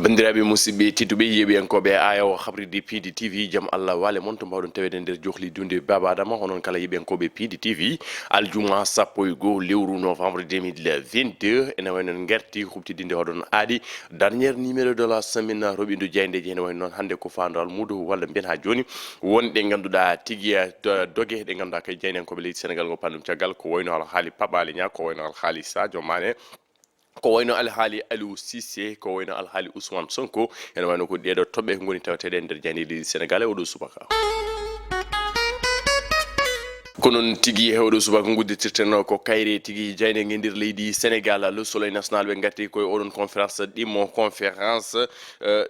bandiraɓe musidɓe tedduɓe yeɓiyankoɓe ayaw habride Pidi TV jaam Allah wale mon to mbawɗon tawede nder johli dunde baba adama honon kala yeɓiyankoɓe Pidi TV aljuma 1 lewru novembre 2022 ene wayno gerti hubtidinde hoɗon aadi dernier numéro de la semaine roɓindo diaydeji ene wayno noon hande ko fandu almudo walla mbiyen ha joni wonɗe ganduɗa tigui dogue ɗe ganduɗa kay diaydenkoɓe leydi Sénégal go pandum caggal ko wayno alhaali Paɓe Niang ko wayno alhaali Sadio Mané ko wayno alhaali Aliou Cissé ko wayno alhaali Ousmane Sonko ene wayno ko ɗeɗo toɓɓe goni taweteɗe nder jandidi Sénégal e oɗo subaka konon tigi hewɗo subaka gudditirten ko kayre tigi jayde ngendir leydi Sénégal le soleil national ɓe garti koye oɗon conférence ɗimmo conférence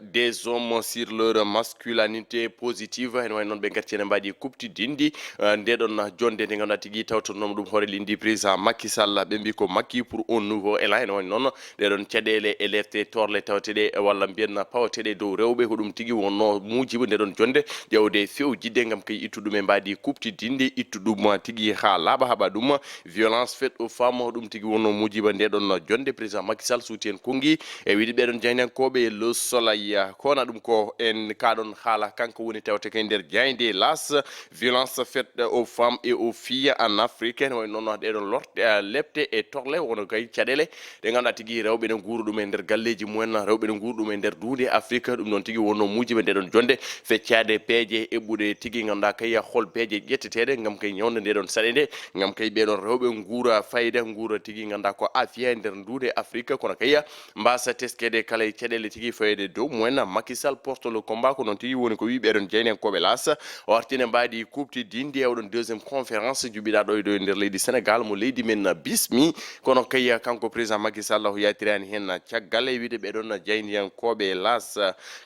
des hommes sur leur masculinité positive ene wayno noon ɓe garti ene mbaɗi kuptidindi ndeɗon jonde nde ganduɗa tigi tawtornoma ɗum hoore lindi président Macky Sall ɓe mbi ko Macky pour un nouveau élan ene wayno noon ɗeɗon caɗele e lefte torle tawateɗe walla mbiyen pawateɗe dow rewɓe ko ɗum tigi wonno mujiba ndeɗon jonde ƴewde fewjidde gam kay ittuɗum e mbaɗi kuptidinde ittuɗum tigi ha laaɓa haɓa ɗum violence faite aux femmes ɗum tigi wonno mujiba ndeɗon jonde président Macky Sall suuti en kongi e wiide ɓeɗon jaynankoɓe le soleil kona ɗum ko en kaɗon haala kanko woni tawte kay nder jayde las violence faite aux femmes et aux filles en Afrique ene wayno noon ɗeɗon lorte lepte e torle wono kay caɗele ɗe ganduɗa tigi rewɓe ne guura ɗum e nder galleji mumen rewɓe ne guura ɗum e nder duude Afrique ɗum noon tigi wonno mujiba ndeɗon jonde feccade peeje eɓɓude tigi ganduɗa kay hol peeje ƴetteteɗe gam kay ñawde ndeɗon saɗede gam kay ɓeɗon rewɓe guura fayida guura tigi ganduɗa ko afiya e nder nduude Afrique kono kay mbasa teskede kala e caɗele tigi fayede dow mumen Macky Sall porte le combat ko noon tigi woni ko wi ɓeɗon jeynenkoɓe las o artine mbaɗi kuptidinde e oɗon deuxiéme conférence juɓɓiɗa ɗo e nder leydi Sénégal mo leydi men bismi kono kay kanko président Macky Sall o yatirani hen caggal e wiide ɓeɗon jeyniyankoɓe las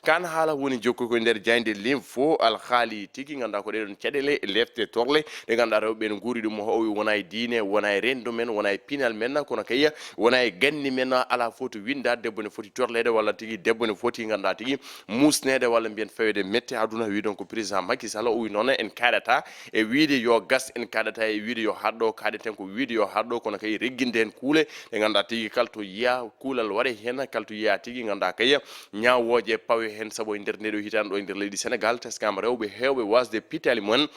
kan haala woni jokku ko nder jayde l'info alhaali tigi ganduɗa ko ɗeɗon caɗele lefte torle ɗe ganduɗa rewɓe ne guuri ɗum o wi wona e diine wona e rendo men wona e pinal men kono kay wona e ganni men ala foti winda debbo ne foti torlede walla tigi debbo ne foti ganduɗa tigi musnede walla mbiyen fawede mette aduna wi ɗon ko président Macky Sall o wi noon en kaɗata e wiide yo gas en kaɗata e wiide yo haɗɗo kaɗeten ko wiide yo haɗɗo kono kay regginde hen kuule ɗe ganduɗa tigi kalto yiya kuulal waɗe hen kalto yiya tigi ganduɗa kay ñawoje pawe hen saabu e nder ndeɗo hitande ɗo e nder leydi Sénégal teskama rewɓe hewɓe wasde pitali mumen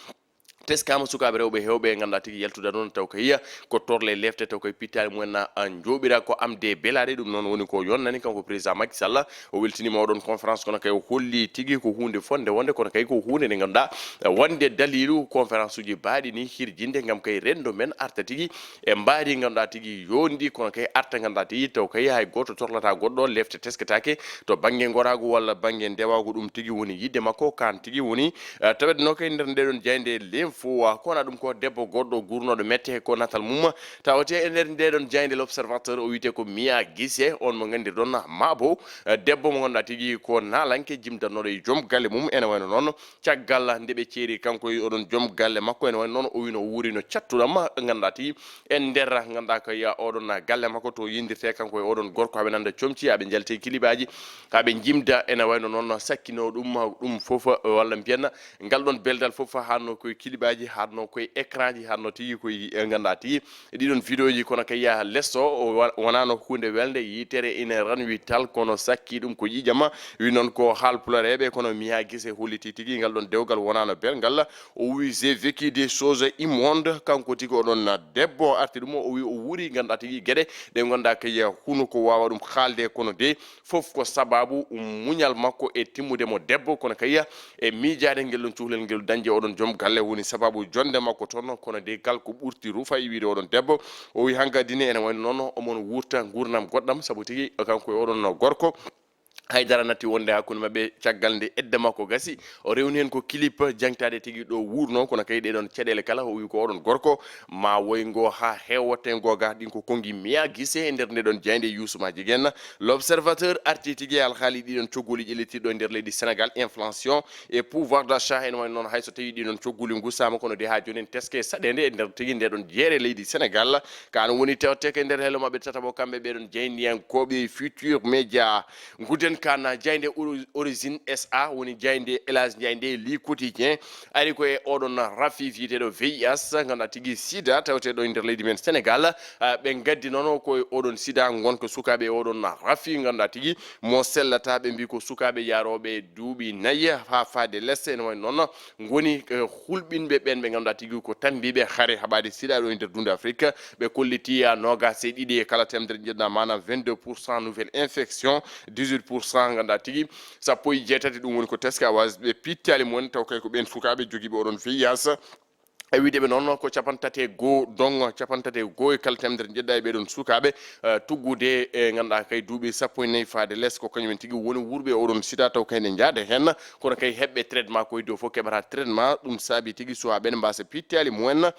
teskama sukaɓe rewɓe hewɓe ganduɗa tigi yaltude noon taw ko yiya ko torle lefte taw koye pittali mumen joɓira ko amde belade ɗum noon woni ko yonnani kanko président Macky Sall o weltinima oɗon conférence kono kay o holli tigi ko hunde fonde wonde kono kay ko hunde nde ganduɗa wonde dalilu conférence uji mbaɗi ni hirjinde gam kay rendo men arta tigi e mbaɗi ganduɗa tigi yondi kono kay arta ganduɗa tigi taw kay hay goto torlata goɗɗo lefte tesketake to banggue gorago walla banggue ndewago ɗum tigi woni yidde makko kan tigi woni tawedno kay nder ndeɗon jayde l'info kona ɗum ko debbo goɗɗo gurnoɗo mette ko natal mum tawate e nder ndeɗon jayde l'observateur o wiyete ko Mia Guissé on mo gandirɗon mabo debbo mo ganduɗa tigi ko nalanke jimdannoɗo e joom galle mum ene wayno noon caggal nde ɓe ceeri kanko e oɗon joom galle makko ene wayno noon o wino wuurino cattuɗam ganduɗa tigi en nder ganduɗa ko ya oɗon galle makko to yindirte kanko e oɗon gorko haɓe nanda comci haɓe jalti kilibaji haɓe jimda ene wayno noon sakkino ɗum foof walla mbiyen ngal ɗon beldal foof hanno koye kilibaji hanno koye écran ji hanno tigi koye ganduɗa tigi ɗiɗon vidéo ji kono kay ya lesso wonano hunde welde yitere ina ranwi tal kono sakki ɗum ko ƴiƴama wi noon ko haalpulareɓe kono Mia Guissé holliti tigi ngal ɗon dewgal wonano belgal o wi j'ai vécu des choses immondes kanko tigi oɗon debbo arti ɗum o wi o wuuri ganduɗa tigi gueɗe ɗe ganduɗa kay huno ko wawa ɗum haalde kono de foof ko sababu muñal makko e timmude mo debbo kono kay e miijade ngel ɗon cuhlel ngel dañde oɗon joom galle woni sababu jonde makko toon kono de kala ko ɓurti rufa e wiide oɗon debbo o wi hankkadine ene wayno noon omon wurta gurnam goɗɗam saabu tigi kanko e oɗon gorko haydara natti wonde hakkude mabɓe caggal nde edde makko gasi o rewni hen ko clip jangtade tigi ɗo wurno kono kay ɗeɗon caɗele kala o wi ko oɗon gorko ma woygo ha hewote goga ɗin ko kongi Mia Guissé e nder ndeɗon jayde yusumaji guen l'observateur arti tigi alhaali ɗiɗon coggoli ƴellitiɗo e nder leydi Sénégal inflation et pouvoir d'achat ene wayno noon hayso tawi ɗiɗon coggoli gussama kono de ha joni en teske saɗede e nder tigi ndeɗon jeere leydi Sénégal kano woni tewte e nder hello mabɓe tataɓo kamɓe ɓeɗon jeyniyankoɓe futur média guden kana jaynde origine SA woni jaynde Elage jaynde li quotidien ari ko e odon rafi viteɗo VIH ganda tigi sida tawteɗo e nder leydi men Sénégal ɓe gaddi noon ko odon sida gonka sukaɓe odon rafi ganda tigi mo sellata ɓe mbi ko sukaɓe yaroɓe duuɓi nayyi ha faade lesse ene wayno noon goni hulɓinɓe ɓen ɓe ganda tigi ko tambiɓe haare haɓade sida ɗo e nder dunde Afrique ɓe kolliti nogas e ɗiɗi e kala temdere jeɗɗa manam 22% nouvelle infection 18% ganda tigi sappo e jeetati ɗum woni ko teska awas ɓe pittali mumen taw kay ko ɓen sukaɓe jogiiɓe oɗon VIH e wideɓe noon ko capantate goo dong capantate goo e kala temdere jeɗɗa e ɓeɗon sukaɓe tuggude e ganduɗa kay duuɓi sappo e nayyi faade less ko kañumen tigui woni wurɓe oɗon sida taw kayne jaade hen kono kay heɓɓe traitement koye dow fof keɓata traitement ɗum saabi tigui so ɓen mbasa pittali mumen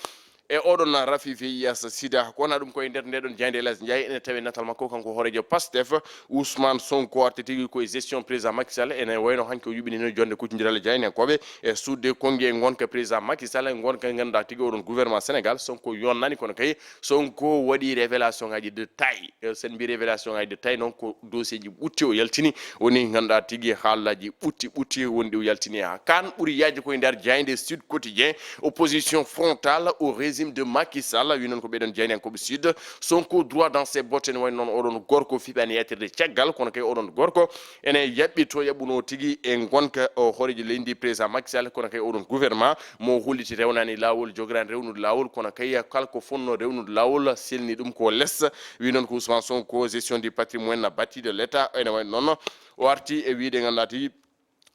e oɗon rafi VIH sida ko wona ɗum koye nder ndeɗon jayde Elage Ndiaye ene tawi natal makko kanko hoorejo Pastef Ousmane Sonko arti tigui koye gestion président Macky Sall ene wayno hanki o yuɓinino jonde kuccidiral jaynenkoɓe e sudde kongi e gonka président Macky Sall gonka ganduɗa tigui oɗon gouvernement Sénégal Sonko yonnani kono kay Sonko waɗi révélation ngaji de taille sen mbi révélation ngaji de taille noon ko dossier ji ɓutti o yaltini woni ganduɗa tigui haallaji ɓutti woni ɗi o yaltini ha kan ɓuuri yajde koye nder jayde Sud Quotidien opposition frontale au régime de Macky Sall wi non ko ɓeɗon jaynenkoɓe Sud Sonko droit dans ses bottes ne wayno noon oɗon gorko fiɓani yettirde caggal kono kay oɗon gorko ene yaɓɓito yaɓɓuno tigui e gonka o hoorejo leydi président Macky Sall kono kay oɗon gouvernement mo hulliti rewnani lawol jogorani rewnude lawol kono kay kala ko fonno rewnude lawol selni ɗum ko less wi noon ko Ousmane Sonko gestion du patrimoine bâti de l'État ene wayno noon o arti e wiide ganduɗa tigui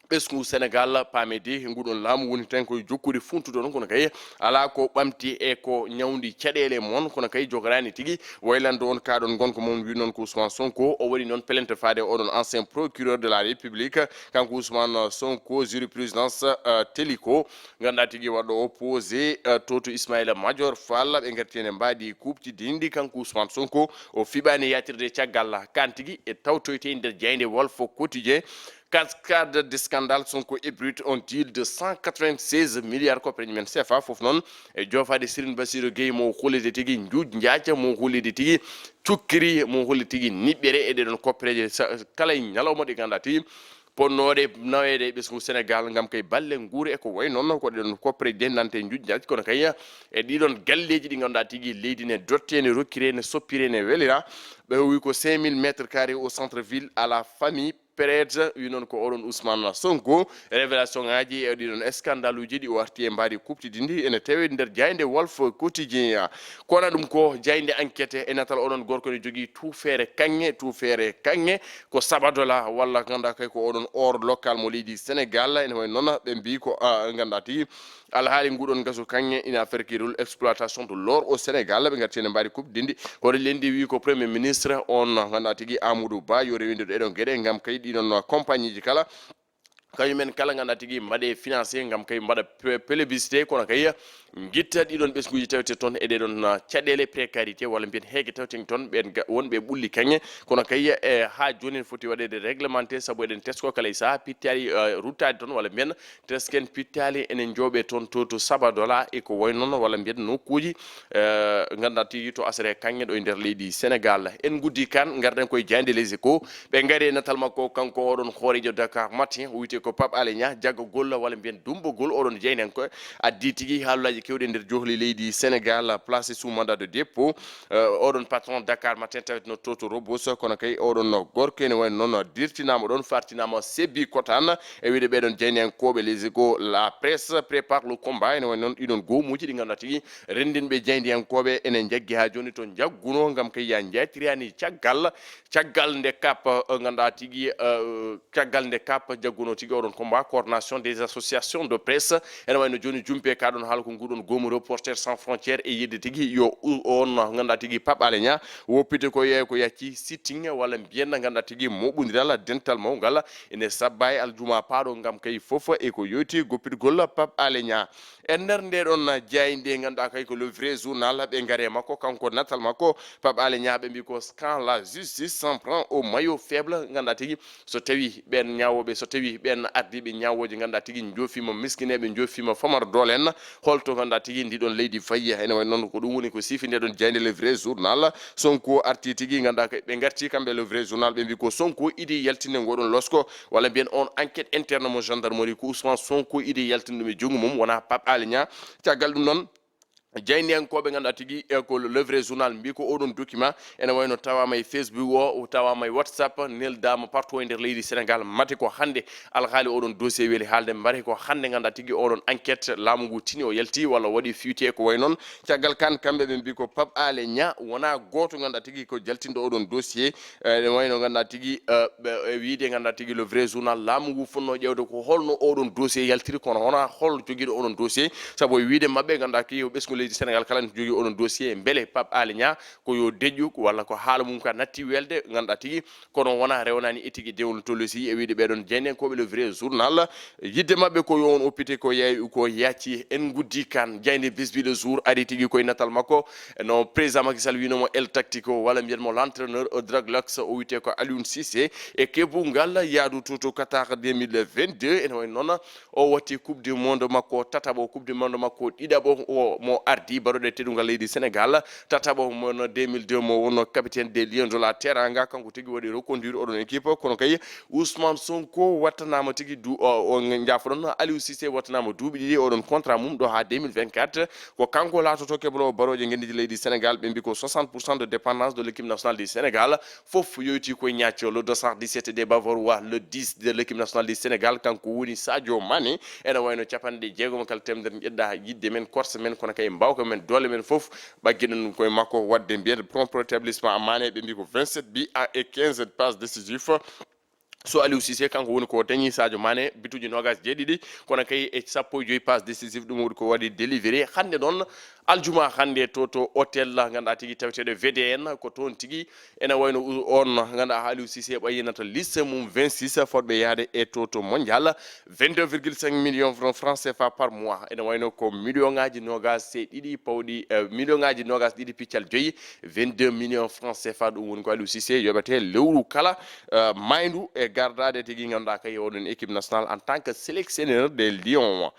ɓesgu Sénégal pamedi nguɗon laamu woni tan koye jokkude funtude on kono kay ala ko ɓamti e ko ñawdi caɗele mon kono kay jogorani tigui waylande on kaɗon gonko moon wi noon ko Ousmane Sonko o waɗi noon plainte faade oɗon ancien procureur de la République kanko Ousmane Sonko jurisprudence Téliko ganduɗa tigui waɗɗo opposé to Ismaïla Madior Fall ɓe garti ene mbaadi kuɓtidindi kanko Ousmane Sonko o fiɓani yatirde caggal kan tigui e tawtoyte nder jayde Walf Quotidien cascade de scandale Sonko ébruite un deal de 196 milliards kopre men CFA fof noon e jofade Serigne Bassirou Gueye mo hollide tigui njuuj njaaca mo hollide tigui cukkiri mo holli tigui niɓɓere e ɗeɗon koppereje kala ñalawma ɗi ganduɗa tigui ponnoɗe nawede ɓesgu Sénégal gam kay balle nguuri e ko way noon ko ɗeɗon koppereje dendante njuuj njaaji kono kay e ɗiɗon galleji ɗi ganduɗa tigui leydi ne dotte ne rokkire ne soppire ne welira ɓe wi ko 5000 mètres carrés au centre ville à la famille Perez wi noon ko oɗon Ousmane Sonko révélation ngaji e ɗiɗon scandale uji ɗi o arti e mbaɗi kuɓtidindi ene tawi nder jayde Walf Quotidien kono ɗum ko jayde enquête e natal oɗon gorko ne jogui tuufere kanŋe ko sabadola walla ganduɗa kay ko oɗon or local mo leydi Sénégal ene way noon ɓe mbi ko ganduɗa tigui alhaali nguɗon gaso kanŋe ina affaire qui roule exploitation de l'or au Sénégal ɓe garti ene mbaɗi kuɓtidindi hoto lendi wi ko premier ministre on ganduɗa tigui Amadou Ba yo rewinde ɗeɗon gueɗe gam kay ɗiɗon compagnie ji kala kañumen kala ganduɗa tigui mbaɗe financé gam kay mbaɗa plébiscité kono kay guitta ɗiɗon ɓesguji tawte toon e ɗeɗon caɗele précarité walla mbiyen heege tawten toon ɓen wonɓe ɓulli kanŋe kono kay e ha joni en foti waɗede réglementé saabu eɗen tesko kala e saaha pittali ruttade toon walla mbiyen tesken pittali enen jooɓe toon to Sabadola e ko way noon walla mbiyen nokkuji ganduɗa tigui to asre kanŋe ɗo e nder leydi Sénégal en guddi kan garɗen koye jayde Les Échos ɓe gaari e natal makko kanko oɗon hoorejo Dakar Matin o wiyete ko Pape Alé Niang jaggogol walla mbiyen dumbogol oɗon jeynen ko addi tigui haalullaji kewɗe nder johli leydi Sénégal placé sous mandat de dépôt oɗon patron Dakar Matin tawetno to Robos kono kay oɗon gorko ene wayno noon dirtinama ɗon fartinama Sebbi Kotane e wiide ɓeɗon jeynenkoɓe Les Échos la presse prépare le combat ene wayno noon ɗiɗon goomuji ɗi ganduɗa tigui rendinɓe jeyndiyankoɓe enen jaggui ha joni to jagguno gam kay ya jaytiriyani caggal nde kap ganduɗa tigui caggal nde kap jagguno tigui oɗon combat coordination des associations de presse ene wayno joni jumpe kaɗon haala ko nguɗon goomu Reporters sans frontières e yidde tigui yo on ganduɗa tigui Pape Alé Niang woppite ko yeeya ko yacci sitting walla mbiyenna ganduɗa tigui moɓodiral dental mawgal ene sabba e aljuma paaɗo gam kay foof e ko yowti goppitgol Pape Alé Niang e nder ndeɗon jeyde ganduɗa kay ko le vrai journal ɓe gaare makko kanko natal makko Pape Alé Niang ɓe mbi ko quand la justice s'en prend au maillot faible ganduɗa tigui so tawi ɓen ñawoɓe so tawi ɓen en ardiɓe ñawoje ganda tigi jofima miskineɓe jofima famar dole en holto ganda tigi ndi ɗon leydi fayi ene way noon ko ɗum woni ko sifi nde ɗon jeyde le vrai journal Sonko arti tigi ganda ɓe garti kamɓe le vrai journal ɓe mbi ko Sonko idi yaltinde ngoɗon losko walla mbiyen on enquête interne mo gendarmerie ko Ousmane Sonko idi yaltinde ɗum e junggo mum wona Pape Alé Niang caggal ɗum noon jayniyankoɓe ganduɗa tigi ko le vrai journal mbi ko oɗon document ene wayno tawama e Facebook o tawama e WhatsApp neldama partout e nder leydi Sénégal mate ko hande alhaali oɗon dossier weeli haalde mbare ko hande ganduɗa tigi oɗon enquête laamu ngu tini o yalti walla waɗi fuité ko way noon caggal kan kamɓe ɓe mbi ko Pape Alé Niang wona goto ganduɗa tigi ko jaltinde oɗon dossier ene wayno ganduɗa tigi wiide ganduɗa tigi le vrai journal laamu ngu fonno ƴewde ko holno oɗon dossier yaltiri kono wona hol joguiɗo oɗon dossier saabu e wiide mabɓe ganduɗa tigi ɓesgu leydi Sénégal kala jogui oɗon dossier beele Pape Alé Niang ko yo deƴƴu walla ko haala mum ka natti welde ganduɗa tigi kono wona rewnani etigi dewol tolosi e wiide ɓeɗon jeynenkoɓe le vrai journal yidde mabɓe ko yo on oppite ko yacci en guddi kan jayde bisbi le jour ari tigi koye natal makko no président Macky Sall winomo el tactico walla mbiyanmo l'entraîneur drug lux o wiyete ko Aliou Cissé e keɓungal yaadu toto Qatar 2022 ene way noon o watti coupe du monde makko tataɓo coupe du monde makko ɗiɗaɓo mo ardi baroɗe teɗugal leydi Sénégal tataɓo mon 2002 mo wonno capitaine des Lions de la Teranga kanko tigi waɗi reconduire oɗon équipe kono kay Ousmane Sonko wattanama tigi o jafoɗon Aliou Cissé wattanama duuɓi ɗiɗi oɗon contrat mum ɗo ha 2024 ko kanko latoto keɓlo baroje guendiji leydi Sénégal ɓe mbi ko 60% de dépendance de l'équipe nationale du Sénégal fof yoyti koye ñaccio le 217 des Bavarois le 10 de l'équipe nationale du Sénégal kanko woni Sadio Mané ene wayno capanɗe jeegom kala temedere ƴeɗɗa yidde men korse men kono kay mbawka men dole men fof ɓaggueɗen koye makko wadde mbiyede prompt rétablissement Mané ɓe mbi ko 27 buts et 15 passes décisif so Aliou Cissé kanko woni ko dañi Sadio Mané bituji nogas jeeɗiɗi kono kay e sappo e joyi passe décisif ɗum woni ko waɗi délivré hande noon aljuma hande to hôtel ganduɗa tigi taweteɗo VDN ko toon tigi ene wayno on ganduɗa Aliou Cissé ɓayinata liste mum 26 fotɓe yaade e to mondial 22,5 millions francs CFA par mois ene wayno ko million ngaji nogas e ɗiɗi pawɗi million ngaji nogas ɗiɗi piccal joyyi 22 millions francs CFA ɗum woni ko Aliou Cissé yoɓete lewru kala maydu e gardade tigi ganduɗa kay oɗon équipe nationale en tant que sélectionneur des Lions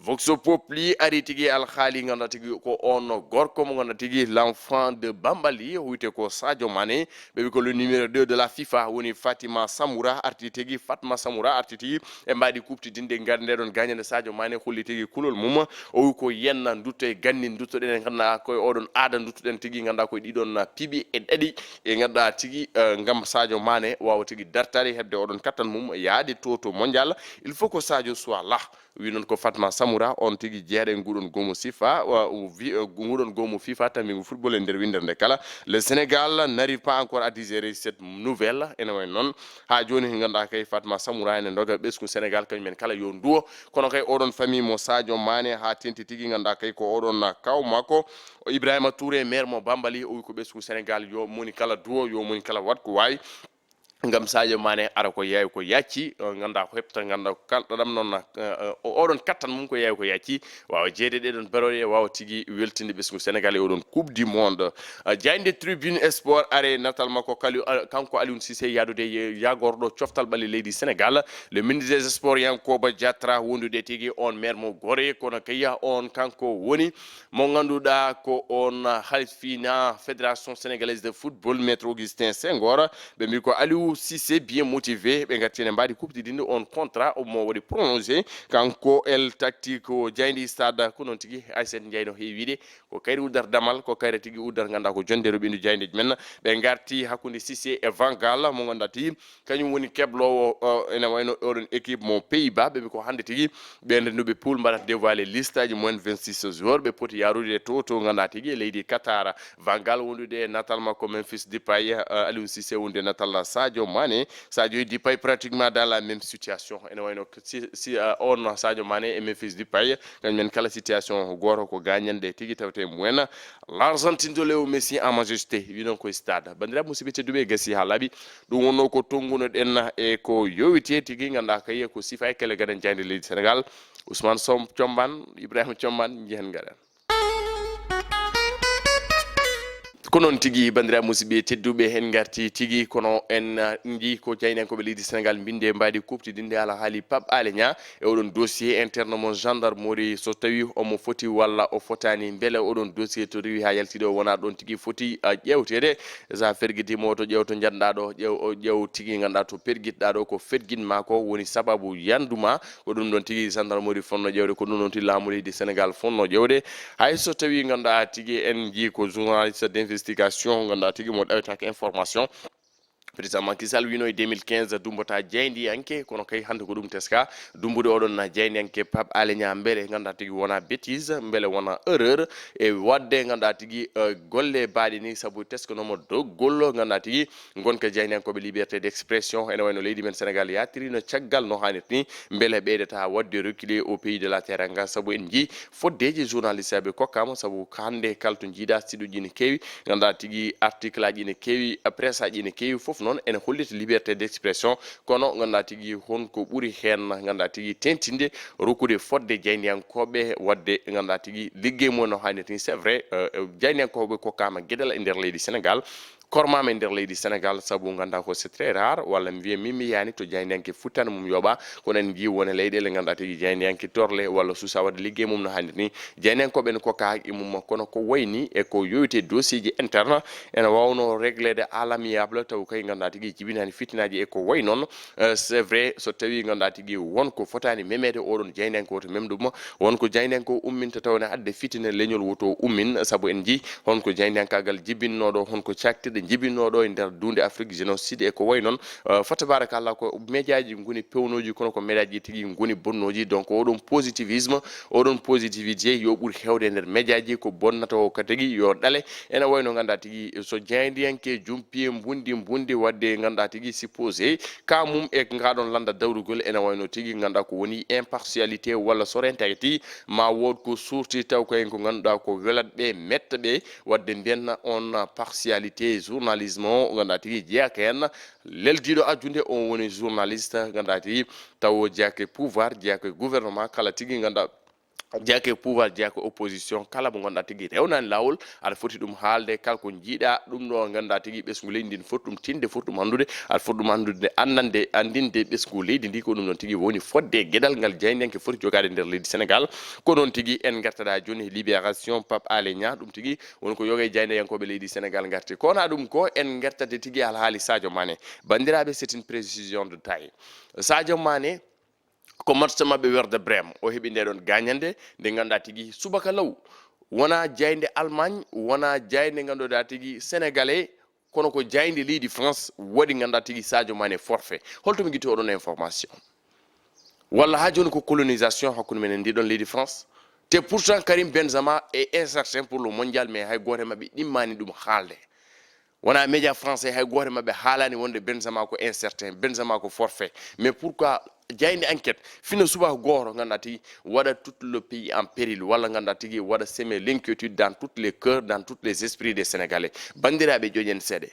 Vox Populi ari tigi alhaali ganduɗa tigi ko on gorko mo ganduɗa tigi l'enfant de Bambali wiyete ko Sadio Mané ɓe wi ko le numéro 2 de la FIFA woni Fatima Samoura arti tigi Fatma Samoura arti tigi e mbaɗi kuptidinde nde ɗon gagnande Sadio Mané holli tigi kulol mum o wi ko yenna dutto e ganni duttoɗen e ganduɗa koye oɗon aada duttoɗen tigi ganduɗa koye ɗiɗon piiɓi e ɗaɗi e ganduɗa tigi gam Sadio Mané wawa tigi dartade hebde oɗon kattan mum yaade to mondial il faut que Sadio soit là wi noon ko Fatma Samoura on tigi jeeɗe nguɗon gomo FIFA nguɗon gomo FIFA tammi football e nder windere nde kala le Sénégal n'arrive pas encore à digérer cette nouvelle ene way noon ha joni ganduɗa kay Fatma Samoura ene doga ɓesgu Sénégal kañumen kala yo duwo kono kay oɗon famille mo Sadio Mané ha tenti tigi ganduɗa kay ko oɗon kaw makko Ibrahima Touré maire mo Bambali o wi ko ɓesgu Sénégal yo moni kala duwo yo moni kala wat ko wawi ngam Sadio Mané ara ko yeewi ko yacci ganda ko hepta ganda kalɗaɗam noon oɗon kattan mum ko yeewi ko yacci wawa jeede ɗeɗon baroɗe wawa tigui weltinde ɓesgu Sénégal e oɗon coupe du monde jayde tribune sport are natal makko kanko Aliou Cissé yadude yagorɗo coftal ɓalli leydi Sénégal le ministre des sports Yankoba Diatra wondude tigui on maire mo Gorée kono kayya on kanko woni mo ganduɗa ko on halfina fédération sénégalaise de football maître Augustin Senghor ɓe mbi ko Aliou Cissé bien motivé ɓe gartine mbaɗi kuptidinde on contrat mo waɗi prolongé kanko el tactique o jaydi stade ko noon tigui Aissata Ndiaye no heewi wiide ko kayri uddata damal ko kayri tigui uddata ganda ko jondere ɓindu jaydeji men ɓe garti hakkude Cissé e Van Gaal mo ganduɗa tigui kañum woni keblowo ene wayno oɗon équipe mo Pays-Bas ɓe ko hande tigui ɓe ndenduɓe poule mbaɗata dévoilé liste aji moins 26 joueurs ɓe poti yarude to ganduɗa tigui leydi Qatar Van Gaal wondude natal makko Memphis Depay Aliou Cissé wondude natal Sadio Mané Sadio Depay pratiquement dans la même situation ene wayno si on Sadio Mané et Memphis Depay kañumen kala situation goto ko gagnande tigui tawte mumen l'Argentine de Léo Messi en majesté winon koye stade bandiraɓe musidɓe tedduɓe gassi ha laaɓi ɗum wonno ko tonguno ɗen e ko yowite tigui ganduɗa kayi ko sifa e kele gaɗen jayde leydi Sénégal Ousmane Sow Thiombane Ibrahima Thiombane jehen gaɗen konon tigi bandira musibe tedduɓe hen garti tigi kono en ndi ko jaynenkoɓe leydi Sénégal binde mbadi kuptidinde ala haali Pape Alé Niang e oɗon dossier interne mo gendarmerie so tawi omo foti walla o fotani beele oɗon dossier to rewi ha yaltiɗo wona ɗon tigi foti ƴewtede sa ferguitimo to ƴew to janɗa ɗo ƴew tigi ganduɗa to perguitɗa ɗo ko ferguitma ko woni sababu yanduma ko ɗum ɗon tigi gendarmerie fonno ƴewde ko ɗum ɗon tigi laamu leydi Sénégal fonno ƴewde hay so tawi ganduɗa tigi en jii ko journaliste d'investigation ganduɗa tigi mo ɗawetake information président Macky Sall wino e 2015 dumbota jeyndi anke kono kay hande ko ɗum teska dumbude oɗon na jeyndi anke Pape Alé Niang beele ganduɗa tigi wona bêtise beele wona erreur e wadde ganduɗa tigi golle baaɗi ni saabu teskanomo doggol ganduɗa tigi gonka jeyndi ankoɓe liberté d'expression ene wayno leydi men Sénégal yatiri no caggal no hannirta ni beele ɓeydata wadde reculer au pays de la teranga saabu en jii foddeji journaliste aɓe kokkama saabu hande kala to jiiɗa siɗuji ne kewi ganduɗa tigi article aji ne kewi presse aji ne kewi foof non ene hollita liberté d'expression kono ganduɗa tigi honko ɓuuri hen ganduɗa tigi tentinde rokkude fodde jeyndiyankoɓe wadde ganduɗa tigi liggey mum no hannirta ni c'est vrai jeyndiyankoɓe kokkama gueɗal e nder leydi Sénégal kormama e nder leydi Sénégal saabu ganda ko c'est très rare walla mi wiya mimmi yani to jeyndiyanke futtana mum yoɓa kono en jii wona leyɗele ganduɗa tigi jeyndiyanke torle walla suusa wadde liggey mum no hannirta ni jeyndiyankoɓe ne kokka haqqi mum kono ko wayni e ko yoyte dossier ji interne ene wawno réglede à l'amiable taw kay ganduɗa tigi jibinani fitinaji e ko way noon c'est vrai so tawi ganduɗa tigi wonko fotani memede oɗon jeyndiyanke woto memɗuma wonko jeyndiyanke o umminta tawne adde fitina leñol woto ummin saabu en jii honko jeyndiyankagal jibinnoɗo honko caktirɗe jibinnoɗo e nder dunde Afrique génocide e ko way noon fa tabarakallah ko médiaji goni pewnoji kono ko médiaji tigi goni bonnoji donc oɗon positivité yo ɓuuri hewde e nder médiaji ko bonnata o ka tigi yo ɗale ene wayno ganduɗa tigi so jeyndiyanke jumpi bundi wadde ganduɗa tigi supposé ka mum e ngaɗon landa dawrugol ene wayno tigi ganduɗa ko woni impartialité walla sorentaki tigi ma wod ko surti taw ko en ko ganduɗa ko welatɓe metta ɓe wadde mbiyanna on partialité journalisme o ganduɗa tigi jeeyaka hen leldiɗo addude on woni journaliste ganduɗa tigi taw jeeyaka pouvoir jeeyaka gouvernement kala tigi ganduɗa jeeyaka pouvoir jeeyaka opposition kala mo ganduɗa tigi rewnani lawol aɗa foti ɗum haalde kala ko jiiɗa ɗum ɗo ganduɗa tigi ɓesgu leydi ndi foti ɗum tinde foti ɗum andude aɗa foti ɗum andude andinde ɓesgu leydi ndi ko ɗum ɗon tigi woni fodde gueɗal ngal jeyndiyanke foti jogade nder leydi Sénégal ko noon tigi en gartaɗa joni libération Pape Alé Niang ɗum tigi woni ko yogue jeyndiyankoɓe leydi Sénégal garti kona ɗum ko en gartate tigi alhaali Sadio Mané bandiraɓe c'est une précision de taille Sadio Mané ko match mabɓe werde Brême o heeɓi nde ɗon gagnande nde ganduɗa tigi subaka law wona jayde Allemagne wona jayde ganduɗa tigi sénégalais kono ko jayde leydi France waɗi ganduɗa tigi Sadio Mané forfait holto mi guitti oɗon information walla ha joni ko colonisation hakkude men ndiɗon leydi France te pourtant Karim Benzema est incertain pour le mondial mais hay goto mabɓe ɗimmani ɗum haalde wona média français hay goto mabɓe haalani wonde Benzema ko incertain Benzema ko forfait mais pourquoi jayde enquête fino subaka goto ganduɗa tigi waɗa tout le pays en péril walla ganduɗa tigi waɗa semer l'inquiétude dans tous les cœurs dans tous les esprits des Sénégalais bandiraɓe joƴen seeɗe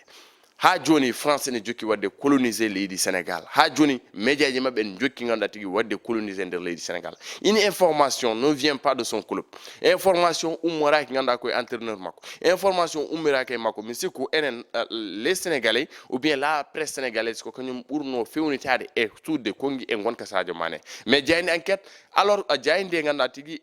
ha joni France ne jokki wadde coloniser leydi Sénégal ha joni médiaji mabɓe en jokki ganduɗa tigi wadde coloniser nder leydi Sénégal une information ne vient pas de son club information ummoraki ganduɗa koye entraîneur makko information ummiraki e makko mi sikku enen les Sénégalais ou bien la presse sénégalaise ko kañum ɓurno fewnitade e suudde kongi e gonka Sadio Mané mais jayni enquête alors jayde ganduɗa tigi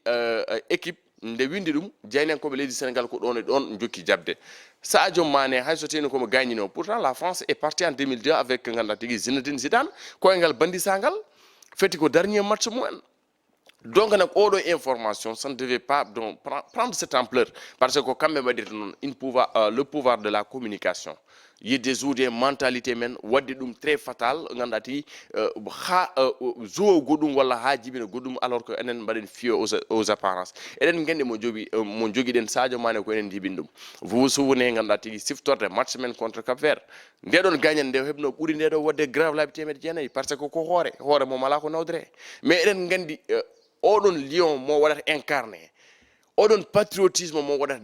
équipe nde windi ɗum jeynenkoɓe leydi Sénégal ko ɗon e ɗon jokki jabde Sadio Mané hay so teni komo gagnino pourtant la France est partie en 2002 avec ganduɗa tigi Zinedine Zidane koyngal bandisagal feti ko dernier match mumen donc nak oɗo information ça ne devait pas donc prendre cette ampleur parce que ko kamɓe mbaɗirta noon le pouvoir de la communication yidde joude mentalité men wadde ɗum très fatal ganduɗa tigi ha jouo goɗɗum walla ha jibina goɗɗum alors que enen mbaɗen fiyo aux apparences eɗen gandi mo joguiɗen Sadio Mané ko enen jibin ɗum vous vous souvenez ganduɗa tigi siftorde match men contre Cap Vert ndeɗon gagnande nde heɓno ɓuuri ndeɗo wadde grave laabi 1/9 par ce que ko hoore mom ala ko nawdere mais eɗen gandi oɗon lion mo waɗata incarné oɗon patriotisme mo waɗata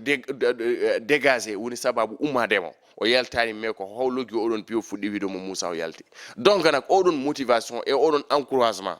dégagé woni sababu ummademo o yaltani mais ko hawlogi oɗon piyo fuɗɗi wiidomo Moussa o yalti donc nak oɗon motivation et oɗon encouragement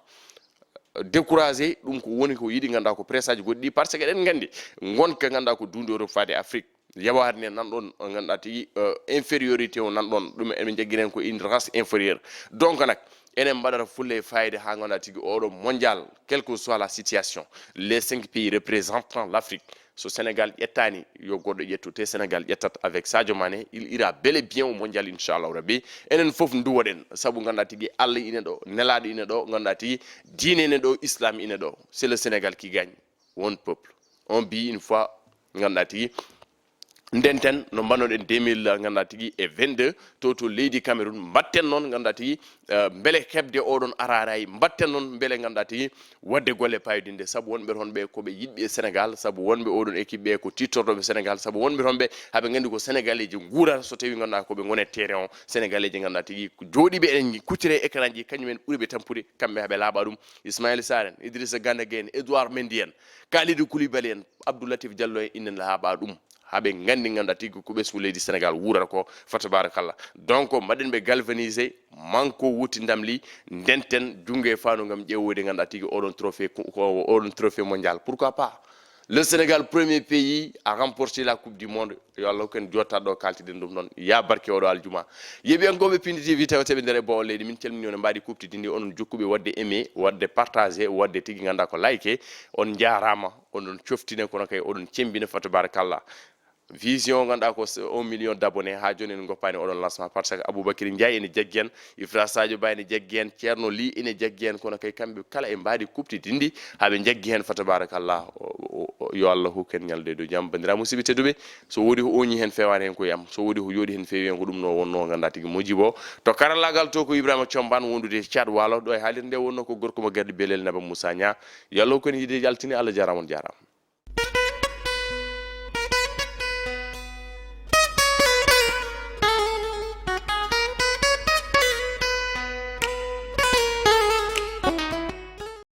découragé ɗum ko woni ko yiɗi ganduɗa ko presse aji goɗɗi par ce que eɗen gandi gonka ganduɗa ko dunde Europe faade Afrique yabaade nan ɗon ganduɗa tigi infériorité o nan ɗon ɗum emin jagginen ko une race inférieure donc nak enen mbaɗata fulle e fayde ha ganduɗa tigi oɗo mondial quelle que soit la situation les 5 pays représentant l'Afrique so Sénégal ƴettani yo goɗɗo ƴettu te Sénégal ƴettat avec Sadio Mané il ira bel et bien au mondial inchallahu rabbi enen foof duwoɗen saabu ganduɗa tigi Allah ine ɗo nelaɗo ine ɗo ganduɗa tigi diine ine ɗo islam ine ɗo c'est le Sénégal qui gagne one peuple on bi une fois ganduɗa tigi ndenten no mbannoɗen 2022 to leydi Cameroun mbatten noon ganduɗa tigi beele hebde oɗon ararayi mbatten noon beele ganduɗa tigi wadde golle payodinde saabu wonɓe toon ɓe koɓe yiɗɓe Sénégal saabu wonɓe oɗon équipe ɓe ko tittortoɓe Sénégal saabu wonɓe toon ɓe haɓe gandi ko sénégalais guurata so tawi ganduɗa koɓe gone terrain o sénégalais ganduɗa tigi jooɗiɓe en kuccire écran ji kañumen ɓuuriɓe tampude kamɓe haɓe laaɓa ɗum Ismaïla Sarr en Idrissa Gana Gueye en Edouard Mendy en Kalidou Koulibaly en Abdoulatif Diallo en innen laaɓa ɗum haɓe gandi ganduɗa tigui ko ɓesgu leydi Sénégal wurata ko fa tabarakallah donc mbaɗen ɓe galvanisé manko wuti ndam li ndenten jungue e fandu gam ƴewwode ganduɗa tigui oɗon trophée mondial pourquoi pas le Sénégal premier pays à remporter la coupe du monde yo Allah ken jottaɗo ɗo kaltiden ɗum noon ya barke oɗo aljuma yeɓiyankoɓe Pindi TV tawteɓe nder e bawol leydi min calmini on mbaɗi kuptidinde onon jokkuɓe wadde aimé wadde partagé wadde tigui ganda ko like on jarama onon coftine kono kay oɗon cembina fa tabarakallah vision ganduɗa ko 1 million d'abonnés ha joni en goppani oɗon lancement par ce que Aboubacry Ndiaye ene jaggi en Ifra Sadio Ba ene jaggi en Thierno Ly ene jaggi en kono kay kamɓe kala e mbaɗi kuptidindi haɓe jaggi hen fa tabarakallah yo Allah hukken ñalde do jaam bandira musidɓe tedduɓe so wodi ko oñi hen fewani hen ko yam so wodi ko yooɗi hen fewi hen ko ɗum no wonno ganduɗa tigui Modibo to karallagal to ko Ibrahima Thiombane wondude Thiat Walo ɗo e haalirde nde wonno ko gorko mo gardi Belel Naba Moussa Nia yo Allah hokken yide yaltini Allah jarama on jarama